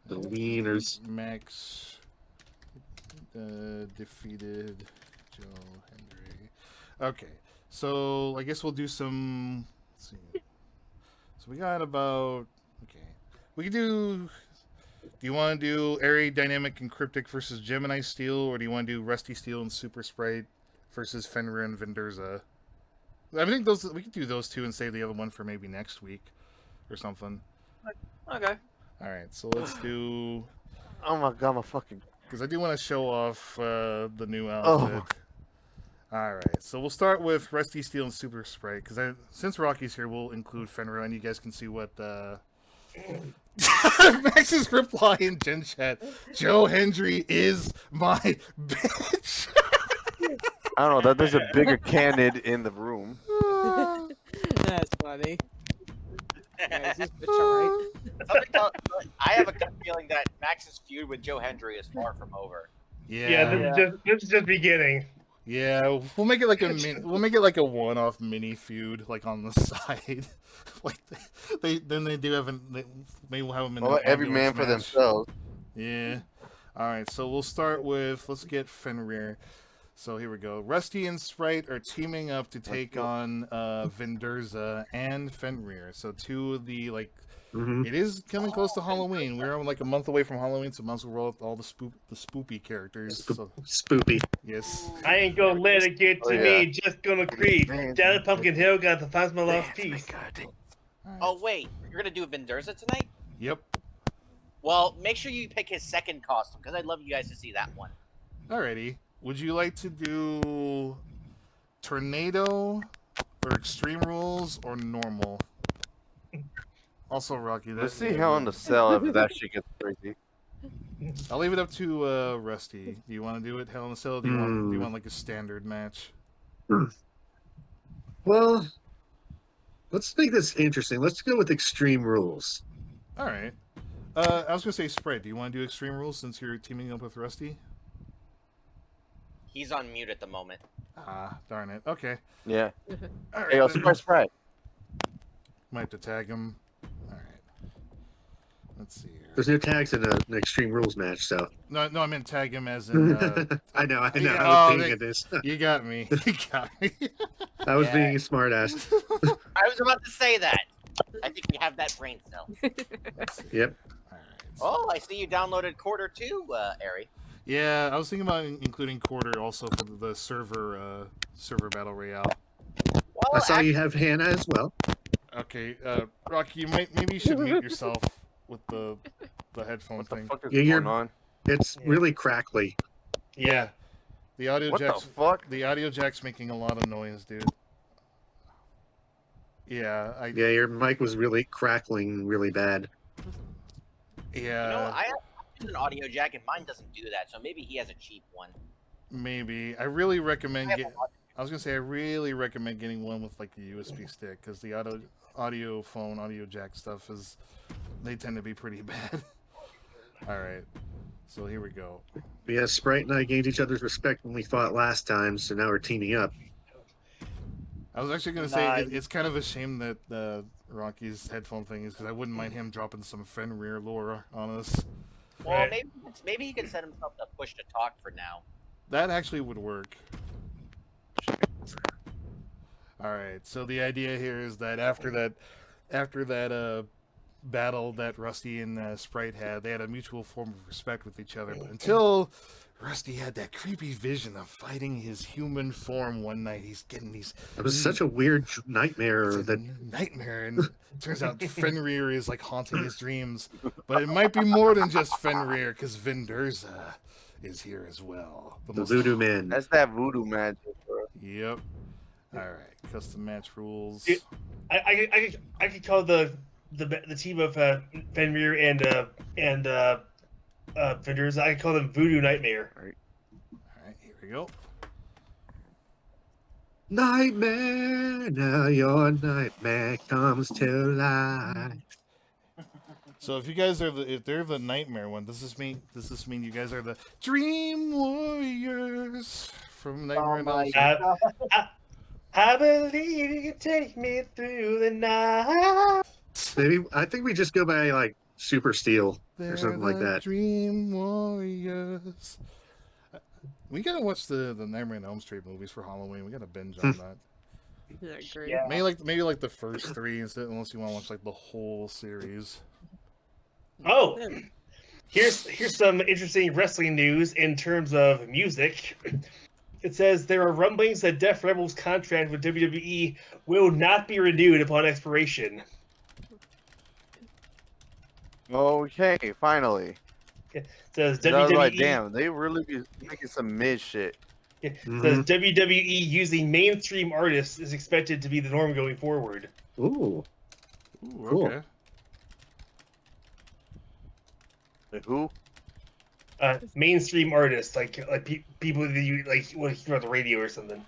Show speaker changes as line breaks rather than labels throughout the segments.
The wieners.
Max defeated Joe Hendry. Okay, so I guess we'll do some. Let's see. So we got about. Okay, we can do. Do you want to do Ari-Dynamic and Cryptic versus Gemini Steel, or do you want to do Rusty Steel and Super Sprite versus Fenrir and Vindurza? I think those we could do those two and save the other one for maybe next week or something.
Okay.
All right, so let's do.
Oh my god, my fucking.
Because I do want to show off the new outfit. All right, so we'll start with Rusty Steel and Super Sprite. Because since Rocky's here, we'll include Fenrir, and you guys can see what. Max's reply in Gen Chat: Joe Hendry is my bitch.
I don't know. There's a bigger cannon in the room.
That's funny. Guys, this bitch alright.
I have a gut feeling that Max's feud with Joe Hendry is far from over.
Yeah,
this is just beginning.
Yeah, we'll make it like a one-off mini feud, like on the side. Like they do have maybe we'll have them in
Well, every man
match.
for themselves.
Yeah. All right, so we'll start with let's get Fenrir. So here we go. Rusty and Sprite are teaming up to take on Vindurza and Fenrir. So two of the it is coming close to Halloween. We're like a month away from Halloween, so might as well roll up all the spoopy characters.
Spoopy.
Yes.
I ain't gonna let it get to me. Just gonna creep.
Man,
Down at Pumpkin Hill, got to find my lost piece.
Right.
Oh wait, you're gonna do Vindurza tonight?
Yep.
Well, make sure you pick his second costume because I'd love you guys to see that one.
Alrighty. Would you like to do Tornado or Extreme Rules or Normal? Also, Rocky.
Let's see Hell in the Cell if that shit gets crazy.
I'll leave it up to Rusty. Do you want to do it Hell in the Cell? Or do you want like a standard match?
Well, let's make this interesting. Let's go with Extreme Rules.
All right. I was gonna say Sprite. Do you want to do Extreme Rules since you're teaming up with Rusty?
He's on mute at the moment.
Ah, darn it. Okay.
Yeah.
All right.
Hey, yo,
then.
Sprite.
Might have to tag him. All right. Let's see here.
There's no tags in an Extreme Rules match, so.
No, I meant tag him as in.
I know.
Yeah,
I was being at this.
You got me. You got me.
I was being a smartass.
I was about to say that. I think you have that brain cell.
Yep.
All right.
Oh, I see you downloaded Quarter 2, Ari.
Yeah, I was thinking about including Quarter also for the server battle royale.
Well,
I saw you have Hannah as well.
Okay, Rocky, maybe you should mute yourself with the headphone
What the
thing.
fuck is
Yeah, you're-
going on?
It's really crackly.
Yeah, the audio
What the
jack's
fuck?
the audio jack's making a lot of noise, dude. Yeah,
Yeah, your mic was really crackling really bad.
yeah.
I have an audio jack and mine doesn't do that, so maybe he has a cheap one.
Maybe. I really recommend
I have a lot-
I was gonna say I really recommend getting one with like the USB stick because the audio jack stuff they tend to be pretty bad. All right, so here we go.
Yeah, Sprite and I gained each other's respect when we fought last time, so now we're teaming up.
I was actually gonna say it's kind of a shame that Rocky's headphone thing is because I wouldn't mind him dropping some Fenrir lore on us.
Well, maybe he can set himself to push to talk for now.
That actually would work. All right. So the idea here is that after that battle that Rusty and Sprite had, they had a mutual form of respect with each other. But until Rusty had that creepy vision of fighting his human form one night, he's getting these.
It was such a weird nightmare
It's a
that
nightmare, and it turns out Fenrir is like haunting his dreams. But it might be more than just Fenrir, because Vindurza is here as well.
the voodoo man.
That's that voodoo magic, bro.
Yep. All right. Custom match rules.
Yeah. I could call the team of Fenrir and Vindurza. I could call them Voodoo Nightmare.
All right. Here we go.
Nightmare, now your nightmare comes to life.
So if you guys are if they're the nightmare one, does this mean you guys are the dream warriors from Nightmare on Elm Street?
I believe you can take me through the night.
Maybe I think we just go by like Super Steel
They're
or something like
the
that.
Dream Warriors. We gotta watch the Nightmare on Elm Street movies for Halloween. We gotta binge on that.
Isn't that great?
Yeah.
Maybe like the first three instead, unless you want to watch like the whole series.
Oh,
Yeah.
here's some interesting wrestling news in terms of music. It says there are rumblings that Def Rebel's contract with WWE will not be renewed upon expiration.
Okay, finally.
It says
'Cause I was like,
WWE.
damn, they really be making some mid shit.
It
Mhm.
says WWE using mainstream artists is expected to be the norm going forward.
Ooh,
Ooh,
Cool.
okay.
Like, who?
Mainstream artists like people that you like when you hear on the radio or something.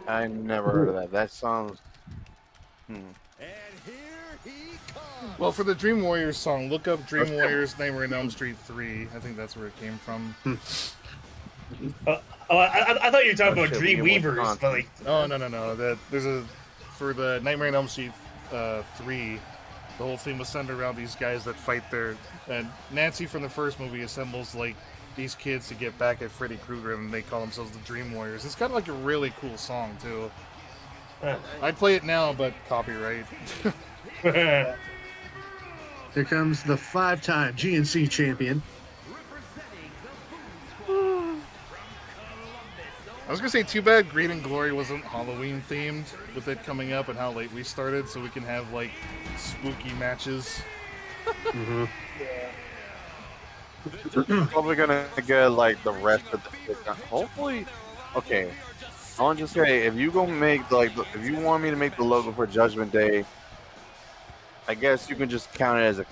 I never heard of that. That sounds.
Well, for the Dream Warriors song, look up Dream Warriors Nightmare on Elm Street 3. I think that's where it came from.
I thought you were talking
Oh,
about
shit, we
Dream
need more
Weavers, but like
Oh no. For the Nightmare on Elm Street 3, the whole thing was centered around these guys that fight and Nancy from the first movie assembles like these kids to get back at Freddy Krueger, and they call themselves the Dream Warriors. It's kind of like a really cool song too. I'd play it now, but copyright.
here comes the 5-time GNC champion.
I was gonna say, too bad Greed and Glory wasn't Halloween themed with it coming up and how late we started, so we can have like spooky matches.
Mhm.
Probably gonna get like the rest of the. Hopefully, okay. I want to just say, if you gonna make if you want me to make the logo for Judgment Day, I guess you can just count it as a.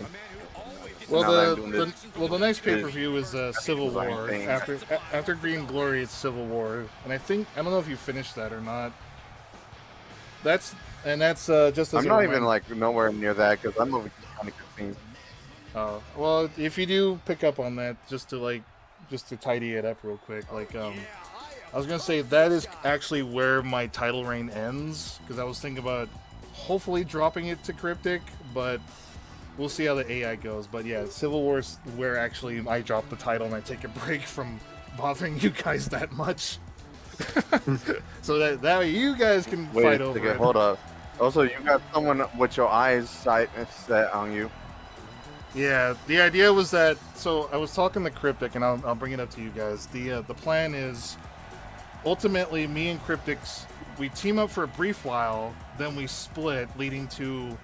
Well,
Now that I'm doing this,
the next pay per view is Civil
design
War.
thing.
After Green and Glory, it's Civil War, and I don't know if you finished that or not. That's just as
I'm
a
not
reminder.
even like nowhere near that because I'm over kind of confused.
Oh, well, if you do pick up on that, just to tidy it up real quick, I was gonna say that is actually where my title reign ends, because I was thinking about hopefully dropping it to Cryptic, but we'll see how the AI goes. But yeah, Civil War is where actually I drop the title and I take a break from bothering you guys that much. So that way you guys can
Wait
fight
a
over
second,
it.
hold up. Also, you got someone with your eyes set on you.
Yeah, the idea was that, so I was talking to Cryptic, and I'll bring it up to you guys. The plan is, ultimately, me and Cryptic's, we team up for a brief while, then we split, leading to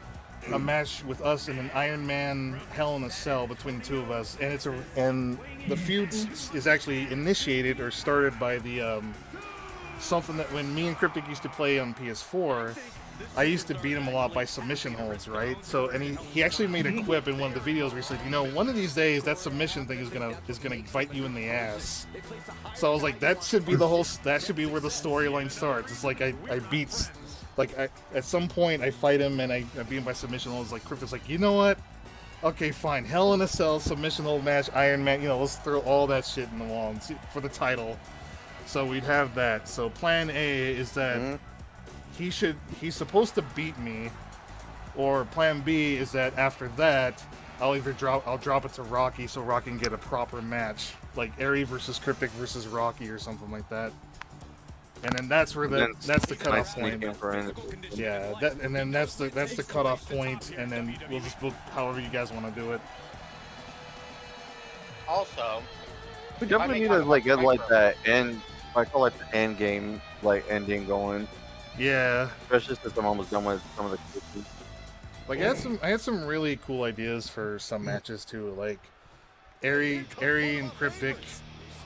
a match with us in an Iron Man Hell in a Cell between the two of us, and the feud is actually initiated or started by the something that when me and Cryptic used to play on PS4, I used to beat him a lot by submission holds, right? So, and he actually made a quip in one of the videos where he said, one of these days that submission thing is gonna bite you in the ass. So I was like, that should be that should be where the storyline starts. It's like at some point I fight him and I beat him by submission holds. Like Crypto's like, you know what? Okay, fine. Hell in a Cell submission hold match, Iron Man. Let's throw all that shit in the wall and see, for the title. So we'd have that. So plan A is that. He's supposed to beat me, or plan B is that after that I'll drop it to Rocky so Rocky can get a proper match, like Ari versus Cryptic versus Rocky or something like that. And then that's where that's the cutoff point. Yeah, that's the cutoff point, and then we'll just book however you guys want to do it.
Also,
We definitely need to get like that end. I call it the end game, ending going.
Yeah,
Especially since I'm almost done with some of the cases.
like I had some really cool ideas for some matches too. Like Ari and Cryptic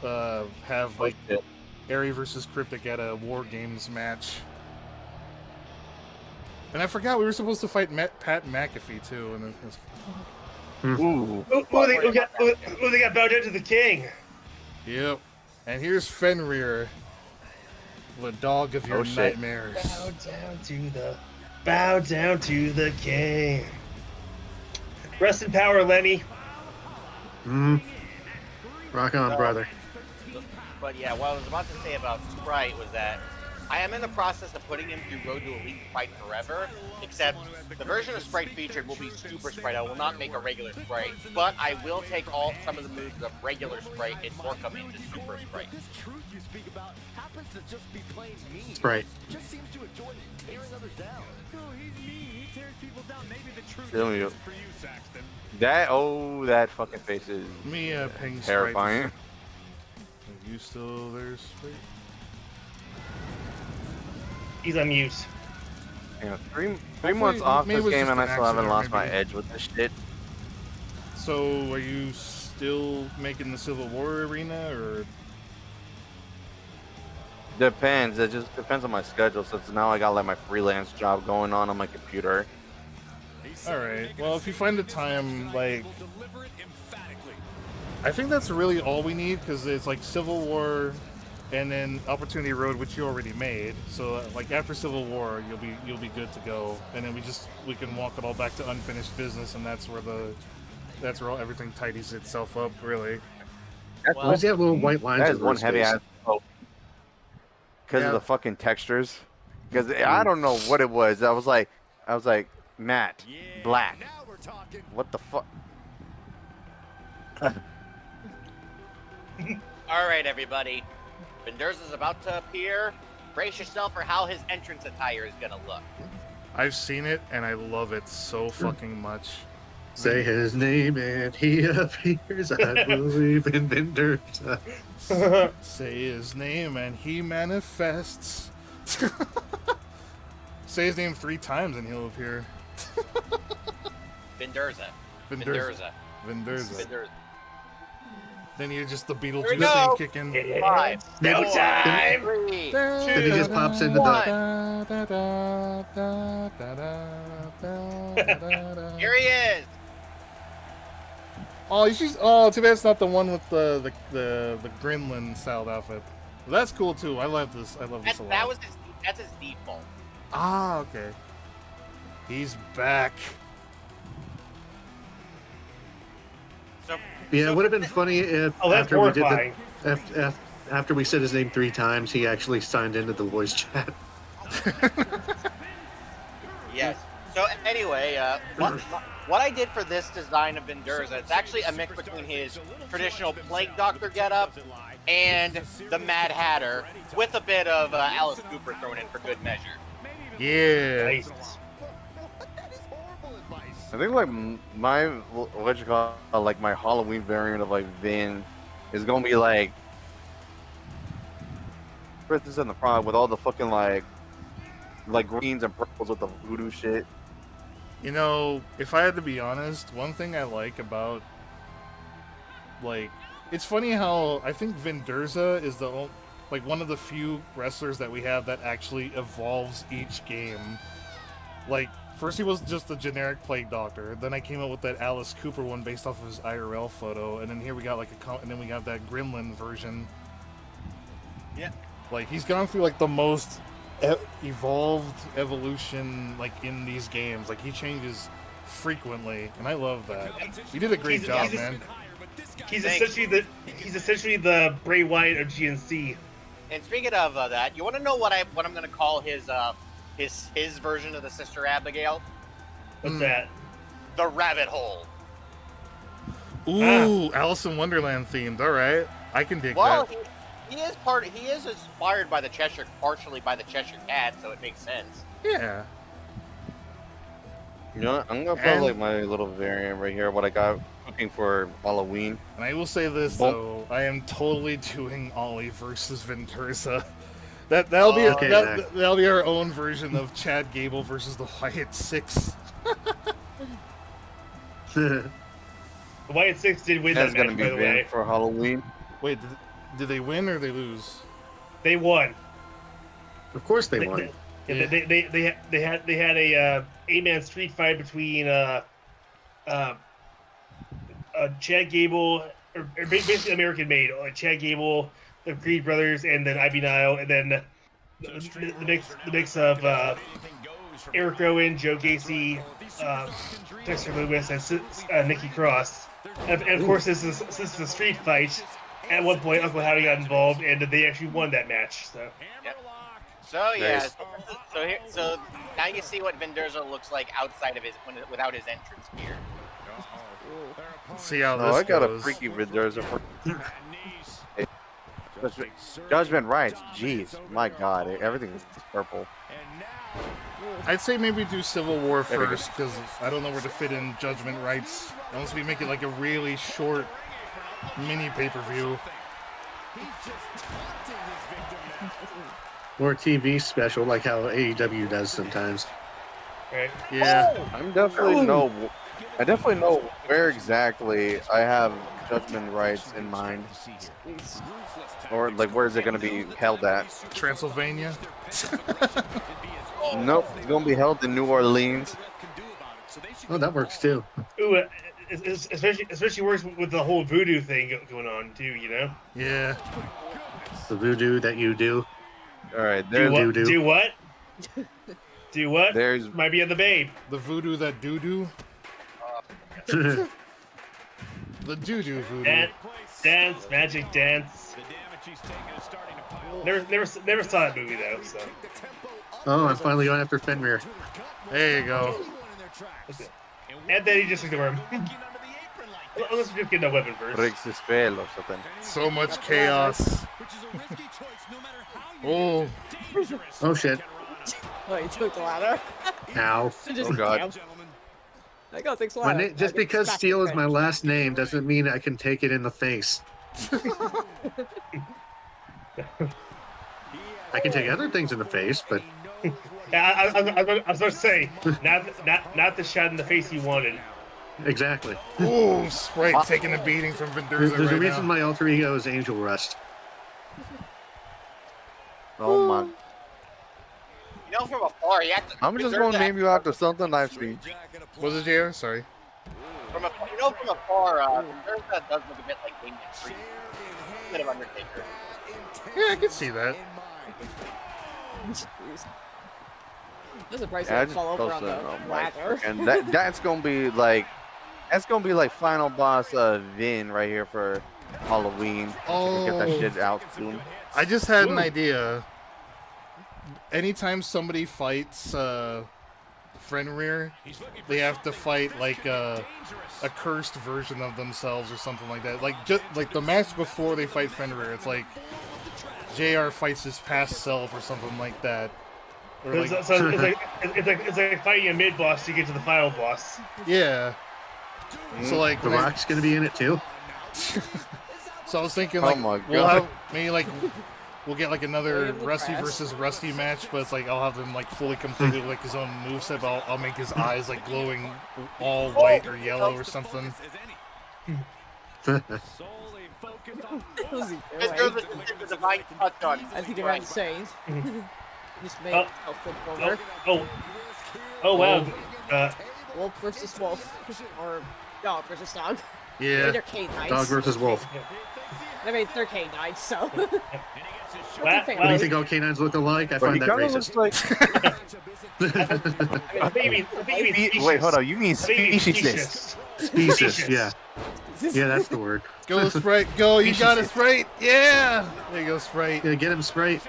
have like Ari versus Cryptic at a War Games match. And I forgot we were supposed to fight Pat McAfee too. And it was...
Ooh.
They got bowed down to the king.
Yep. And here's Fenrir, the dog of your
shit.
nightmares.
Bow down to the king. Rest in power, Lenny.
Rock on, brother.
but yeah, what I was about to say about Sprite was that I am in the process of putting him through Road to Elite Fight Forever, except the version of Sprite featured will be Super Sprite. I will not make a regular Sprite, but I will take some of the moves of regular Sprite and work them into Super Sprite.
Sprite.
Telling you. That fucking face is
Me, ping
terrifying.
Sprite. Are you still there, Sprite?
He's on mute.
Yeah, three
Hopefully,
months off
maybe it
this
was
game
just
and I
an
still haven't
accident,
lost my
maybe.
edge with this shit.
So, are you still making the Civil War arena, or?
Depends. It just depends on my schedule. Since now I got like my freelance job going on my computer.
All right. Well, if you find the time, like, I think that's really all we need because it's like Civil War, and then Opportunity Road, which you already made. So, like after Civil War, you'll be good to go, and then we can walk it all back to unfinished business, and that's where everything tidies itself up, really.
Well,
Does he have little white lines
That
in
is one
his
heavy
face?
ass. Because
Yeah.
of the fucking textures. Because I don't know what it was. I was like, matte, black. What the fuck?
all right, everybody. Vindurza is about to appear. Brace yourself for how his entrance attire is gonna look.
I've seen it, and I love it so fucking much.
Say his name and he appears. I believe in Vindurza.
Say his name, and he manifests. Say his name 3 times, and he'll appear.
Vindurza.
Vindurza.
Vindurza.
Vindurza.
Vindurza.
Then you're just the
we
Beetlejuice
go.
thing kicking.
Yeah.
5,
No
4,
time.
3,
Then he just pops into
the.
Here he is.
Oh, too bad it's not the one with the Gremlin styled outfit. But that's cool too. I love this. I love this a lot.
That's his default.
Ah, okay. He's back.
So
Yeah, it would have been funny if
Oh, that's
after we did
horrifying.
after we said his name 3 times, he actually signed into the voice chat.
yes. So anyway, what I did for this design of Vindurza, it's actually a mix between his traditional Plague Doctor getup and the Mad Hatter, with a bit of Alice Cooper thrown in for good measure.
Yeah.
Nice.
I think like my what you call like my Halloween variant of like Vin is gonna be like Princess and the Frog with all the fucking like greens and purples with the voodoo shit.
You know, if I had to be honest, one thing I like about, like, it's funny how I think Vindurza is one of the few wrestlers that we have that actually evolves each game. Like, first he was just a generic Plague Doctor, then I came up with that Alice Cooper one based off of his IRL photo, and then here we got and then we got that Gremlin version.
Yeah.
Like, he's gone through like the most evolved evolution like in these games. Like, he changes frequently, and I love that. You did a great job, man.
He's essentially the Bray Wyatt of GNC.
And speaking of that, you want to know what I'm going to call his version of the Sister Abigail?
What's that?
The Rabbit Hole.
Ooh, Alice in Wonderland themed. All right, I can dig
Well,
that.
he is inspired by partially by the Cheshire Cat, so it makes sense.
Yeah.
You know what? I'm gonna put
And-
like my little variant right here. What I got cooking for Halloween.
And I will say this
Well-
though, I am totally doing Ollie versus Vindurza. That'll be
Okay,
that'll be our own version of Chad Gable versus the Wyatt Six.
The Wyatt Six did win
That's
that
gonna
match,
be
by the
Vin
way.
for Halloween.
Wait, did they win or they lose?
They won.
Of course they won.
Yeah. They had a 8-man street fight between Chad Gable, or basically American made, Chad Gable, the Creed brothers, and then Ivy Nile, and then the mix of Eric Rowan, Joe Gacy, Dexter Lewis, and Nikki Cross. And of course, this is a street fight. At one point, Uncle Howdy got involved, and they actually won that match. So.
Yep. So yeah,
Nice.
so now you see what Vindurza looks like outside of his without his entrance gear.
See how
No,
this
I got
goes.
a freaky Vindurza for Judgment Rights. Jeez, my God, everything is purple.
I'd say maybe do Civil War
There we go.
first, because I don't know where to fit in Judgment Rights. Unless we make it like a really short mini pay-per-view.
Or TV special, like how AEW does sometimes.
Right.
Yeah.
I definitely know where exactly I have Judgment Rights in mind, or like where is it going to be held at?
Transylvania.
Nope, it's going to be held in New Orleans.
Oh, that works too.
Ooh, especially works with the whole voodoo thing going on too. You know.
Yeah.
The voodoo that you do.
All right,
Do
there's
what?
Doo-doo.
Do what? Do what?
there's
Might be of the babe.
The voodoo that doo-doo. The doo-doo voodoo.
Dance, magic dance. Never saw that movie though. So
Oh, I'm finally going after Fenrir.
There you go.
and then he just ignore him. Let's just get the weapon first.
breaks the spell or something.
So much chaos. Oh.
Oh shit.
Oh, you took the ladder.
Ow.
Just,
Oh, God.
damn. I got things
My
ladder.
just because Steel is my last name doesn't mean I can take it in the face. I can take other things in the face, but
Yeah, I was going to say, not the shot in the face you wanted.
exactly.
Ooh, Sprite taking a beating from Vindurza
There's a
right
reason
now.
my alter ego is Angel Rust.
Oh my!
You know, from afar, he acts.
I'm just going to name you after something I've seen.
Was it JR? Sorry.
From afar, Vindurza does look a bit like Damien Priest, a bit of Undertaker.
Yeah, I can see that.
There's a price
Yeah, I
that
just
fall over on
posted
the
on my
ladder.
and that's gonna be like final boss Vin right here for Halloween.
Oh.
Get that shit out soon.
I just had an idea. Anytime somebody fights Fenrir, they have to fight like a cursed version of themselves or something like that. Like just like the match before they fight Fenrir, it's like JR fights his past self or something like that. Or like,
So it's like fighting a mid boss to get to the final boss.
yeah. So like
The Rock's gonna be in it too.
so I was thinking
Oh
like
my
we'll
God.
have maybe like we'll get like another
William the
Rusty
Crest.
versus Rusty match, but it's like I'll have him like fully completed like his own moveset. But I'll make his eyes like glowing all white or yellow or something.
What was he doing?
Vindurza just did the divine touch on him.
I think you're insane. Just made
Oh.
outfit
Oh,
over.
oh wow.
Wolf versus wolf. Or dog versus dog.
Yeah.
They're canines.
Dog versus wolf.
I mean, they're canines, so.
Wow,
What do you think all canines look alike? I
But
find
he
that
kind of
racist.
looks like.
a baby
Wait, hold on. You mean
Baby
speciesist?
Specious, yeah. Yeah, that's the word.
Go Sprite, go! You got it, Sprite! Yeah! There you go, Sprite.
Yeah, get him, Sprite.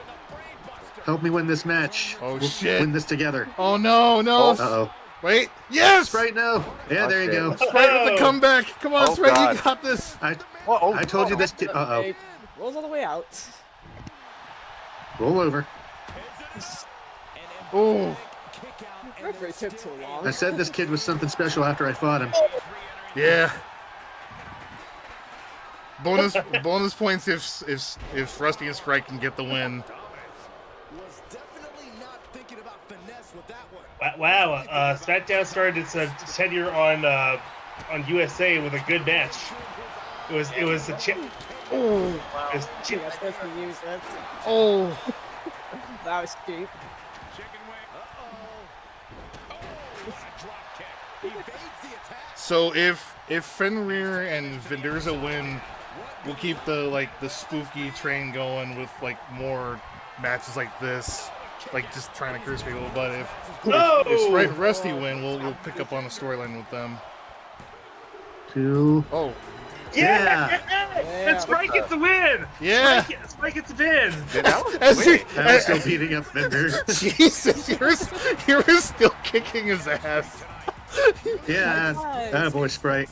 Help me win this match.
Oh,
We'll
shit.
win this together.
Oh no, no!
Uh-oh.
Wait! Yes!
Sprite, no. Yeah,
Oh,
there you
shit.
go.
Sprite with the comeback! Come on,
Oh,
Sprite,
God.
you got this!
I told you this kid. Uh-oh.
It rolls all the way out.
Roll over.
Oh,
Referee took too long.
I said this kid was something special after I fought him.
yeah. Bonus points if Rusty and Sprite can get the win.
Wow, SmackDown started its tenure on USA with a good match. It was a chip.
Oh,
It was chip.
You're supposed to use it.
oh.
That was cheap.
So if Fenrir and Vindurza win, we'll keep the spooky train going with like more matches like this, like just trying to curse people. But if Sprite and Rusty win, we'll pick up on a storyline with them.
Two.
Oh,
Yeah.
And Sprite gets the win!
Yeah.
Sprite gets the win!
Dude, that was
As he-
quick.
I was still beating up Fender.
Jesus, you were still kicking his ass.
Yeah,
Nice.
boy, Sprite.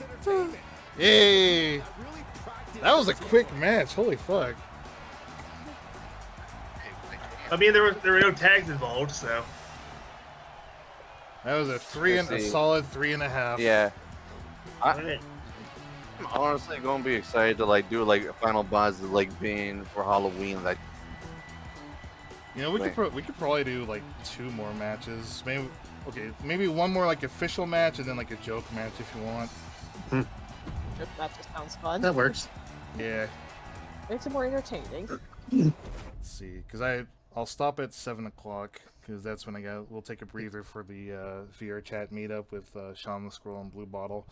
Yay! That was a quick match. Holy fuck.
I mean, there were no tags involved, so.
That was a
Let's see.
solid 3.5.
Yeah.
Alright.
I'm honestly gonna be excited to like do like a final boss like being for Halloween. Like,
You know, we could probably do like 2 more matches. Maybe one more like official match and then like a joke match if you want.
That just sounds fun.
That works.
Yeah.
Makes it more entertaining.
Let's see, because I'll stop at 7 o'clock because that's when we'll take a breather for the VR chat meetup with Sean the Scroll and Blue Bottle.